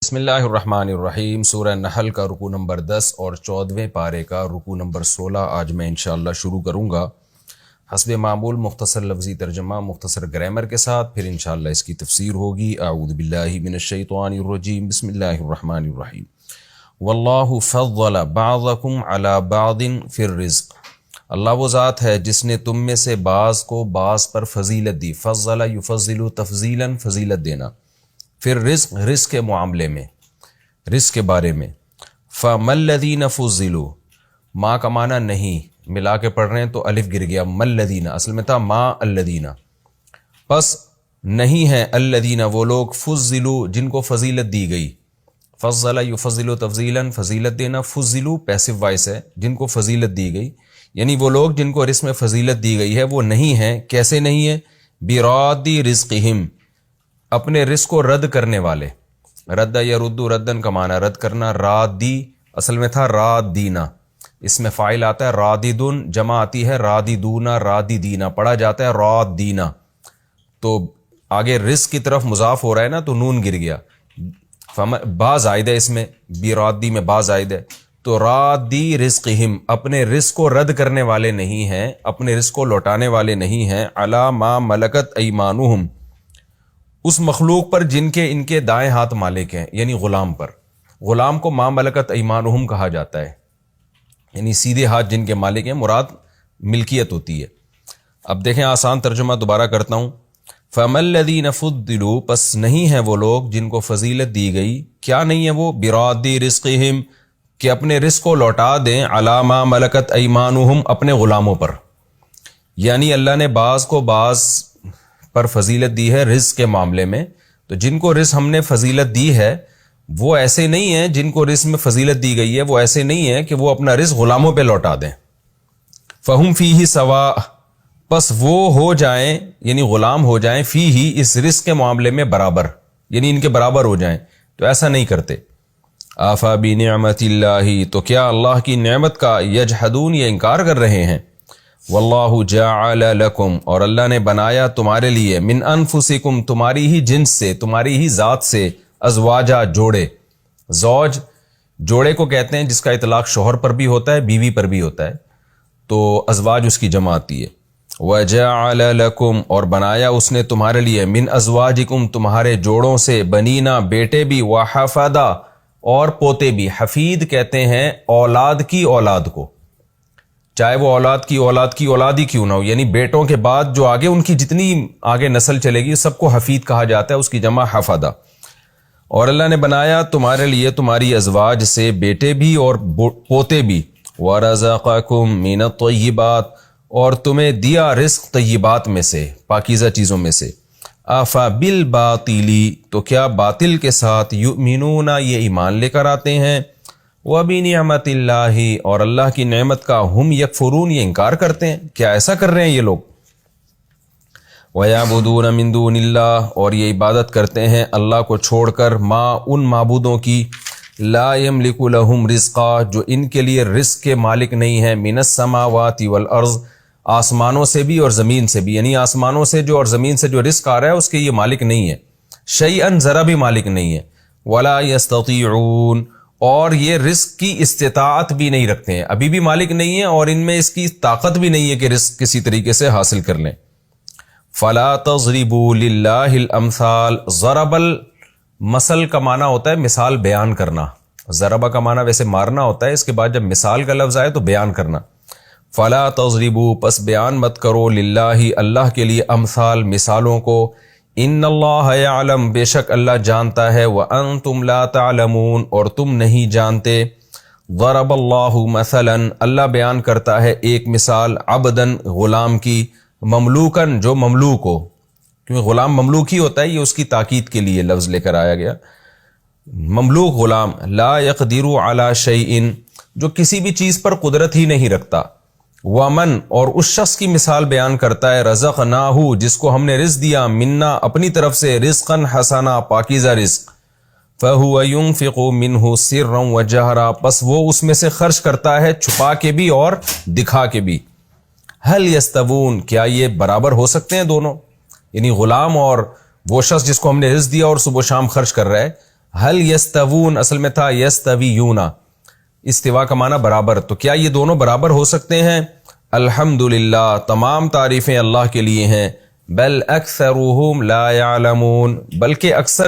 بسم اللہ الرحمن الرحیم۔ سورہ نحل کا رکوع نمبر 10 اور 14ویں پارے کا رکوع نمبر 16 آج میں انشاءاللہ شروع کروں گا، حسب معمول مختصر لفظی ترجمہ مختصر گرامر کے ساتھ، پھر انشاءاللہ اس کی تفسیر ہوگی۔ اعوذ باللہ من الشیطان الرجیم، بسم اللہ الرحمن الرحیم۔ واللہ فضل بعضکم علی بعض فی الرزق، اللہ وہ ذات ہے جس نے تم میں سے بعض کو بعض پر فضیلت دی، فضل یفضل تفضیلا، فضیلت دینا، پھر رزق، رزق کے معاملے میں، رزق کے بارے میں۔ فَمَا الَّذِينَ فُضِّلُوا، ما کا معنی نہیں، ملا کے پڑھ رہے ہیں تو الف گر گیا، ما الَّذِينَ اصل میں تھا ما الَّذِينَ، پس نہیں ہے الَّذِينَ وہ لوگ فُضِّلُوا جن کو فضیلت دی گئی، فضل یفضل تفضیلا، فضیلت دینا، فضلوا پیسو وائس ہے، جن کو فضیلت دی گئی، یعنی وہ لوگ جن کو رزق میں فضیلت دی گئی ہے وہ نہیں ہیں۔ کیسے نہیں ہے؟ بِرَادِّ رِزْقِهِمْ، اپنے رزق کو رد کرنے والے، رد یرد ردن کا معنی رد کرنا، رادی اصل میں تھا رادینا، اس میں فاعل آتا ہے راددن، جمع آتی ہے راددونا، راددینا، پڑھا جاتا ہے رادینا، تو آگے رزق کی طرف مضاف ہو رہا ہے نا تو نون گر گیا، با زائد ہے اس میں، برادی میں با زائد ہے، تو رادی رزقہم اپنے رزق کو رد کرنے والے نہیں ہیں، اپنے رزق کو لوٹانے والے نہیں ہیں، علی ما ملکت ایمانہم اس مخلوق پر جن کے ان کے دائیں ہاتھ مالک ہیں، یعنی غلام پر۔ غلام کو ما ملکت ایمانہم کہا جاتا ہے، یعنی سیدھے ہاتھ جن کے مالک ہیں، مراد ملکیت ہوتی ہے۔ اب دیکھیں آسان ترجمہ دوبارہ کرتا ہوں۔ فَمَا الَّذِينَ فُضِّلُوا پس نہیں ہیں وہ لوگ جن کو فضیلت دی گئی، کیا نہیں ہے وہ؟ بِرَادِّ رِزْقِهِمْ کہ اپنے رزق کو لوٹا دیں، عَلَى مَا مَلَكَتْ أَيْمَانُهُمْ اپنے غلاموں پر، یعنی اللہ نے بعض کو بعض پر فضیلت دی ہے رزق کے معاملے میں، تو جن کو رزق ہم نے فضیلت دی ہے وہ ایسے نہیں ہیں، جن کو رزق میں فضیلت دی گئی ہے وہ ایسے نہیں ہیں کہ وہ اپنا رزق غلاموں پہ لوٹا دیں۔ فَهُمْ فِيهِ سَوَاءٌ پس وہ ہو جائیں، یعنی غلام ہو جائیں، فِيهِ اس رزق کے معاملے میں برابر، یعنی ان کے برابر ہو جائیں، تو ایسا نہیں کرتے۔ آفا بنعمت اللہ تو کیا اللہ کی نعمت کا یجحدون یہ انکار کر رہے ہیں۔ واللہ جعل لکم اور اللہ نے بنایا تمہارے لیے، من انفسکم تمہاری ہی جنس سے، تمہاری ہی ذات سے، ازواجا جوڑے، زوج جوڑے کو کہتے ہیں جس کا اطلاق شوہر پر بھی ہوتا ہے بیوی پر بھی ہوتا ہے، تو ازواج اس کی جمع آتی ہے۔ وجعل لکم اور بنایا اس نے تمہارے لیے، من ازواجکم تمہارے جوڑوں سے، بنینا بیٹے بھی، وحفدا اور پوتے بھی۔ حفید کہتے ہیں اولاد کی اولاد کو، چاہے وہ اولاد کی اولاد ہی کیوں نہ ہو، یعنی بیٹوں کے بعد جو آگے ان کی جتنی آگے نسل چلے گی سب کو حفید کہا جاتا ہے، اس کی جمع حفدہ۔ اور اللہ نے بنایا تمہارے لیے تمہاری ازواج سے بیٹے بھی اور پوتے بھی، وَرَزَقَكُم مِّنَ الطَّيِّبَاتِ اور تمہیں دیا رزق طیبات میں سے، پاکیزہ چیزوں میں سے۔ أَفَبِالْبَاطِلِ تو کیا باطل کے ساتھ، یؤمنون یہ ایمان لے کر آتے ہیں، وَبِنِعْمَتِ اللَّهِ اور اللہ کی نعمت کا، ہم یکفرون یہ انکار کرتے ہیں، کیا ایسا کر رہے ہیں یہ لوگ۔ وَيَعْبُدُونَ مِن دُونِ اللَّهِ اور یہ عبادت کرتے ہیں اللہ کو چھوڑ کر، ما ان معبودوں کی، لا يملك لهم رزقا جو ان کے لیے رزق کے مالک نہیں ہیں، من السماوات والارض آسمانوں سے بھی اور زمین سے بھی، یعنی آسمانوں سے جو اور زمین سے جو رزق آ رہا ہے اس کے یہ مالک نہیں ہے، شیئن ذرا بھی مالک نہیں ہے، ولا يستطيعون اور یہ رزق کی استطاعت بھی نہیں رکھتے ہیں، ابھی بھی مالک نہیں ہے اور ان میں اس کی طاقت بھی نہیں ہے کہ رزق کسی طریقے سے حاصل کر لیں۔ فلا تضربوا للہ الامثال ضرب المثل کا معنی ہوتا ہے مثال بیان کرنا، ضربہ کا معنی ویسے مارنا ہوتا ہے، اس کے بعد جب مثال کا لفظ آئے تو بیان کرنا۔ فلا تضربوا پس بیان مت کرو، للہ اللہ کے لیے، امثال مثالوں کو، ان اللہ یعلم بے شک اللہ جانتا ہے، وانتم لا تعلمون اور تم نہیں جانتے۔ ضرب اللہ مثلا اللہ بیان کرتا ہے ایک مثال، عبدن غلام کی، مملوکن جو مملوک ہو، کیونکہ غلام مملوک ہی ہوتا ہے، یہ اس کی تاکید کے لیے لفظ لے کر آیا گیا، مملوک غلام، لا یقدر علی شیء جو کسی بھی چیز پر قدرت ہی نہیں رکھتا، ومن اور اس شخص کی مثال بیان کرتا ہے، رزقناہ جس کو ہم نے رزق دیا، منا اپنی طرف سے، رزقا حسنا پاکیزہ رزق، فہو ينفق منہ سرا وجہرا پس وہ اس میں سے خرچ کرتا ہے چھپا کے بھی اور دکھا کے بھی۔ هل یستوون کیا یہ برابر ہو سکتے ہیں دونوں، یعنی غلام اور وہ شخص جس کو ہم نے رزق دیا اور صبح و شام خرچ کر رہا ہے، حل یستوون اصل میں تھا یستویون، استوا کا معنی برابر، تو کیا یہ دونوں برابر ہو سکتے ہیں؟ الحمدللہ، تمام تعریفیں اللہ کے لیے ہیں. بل اکثرهم لا يعلمون، بلکہ اکثر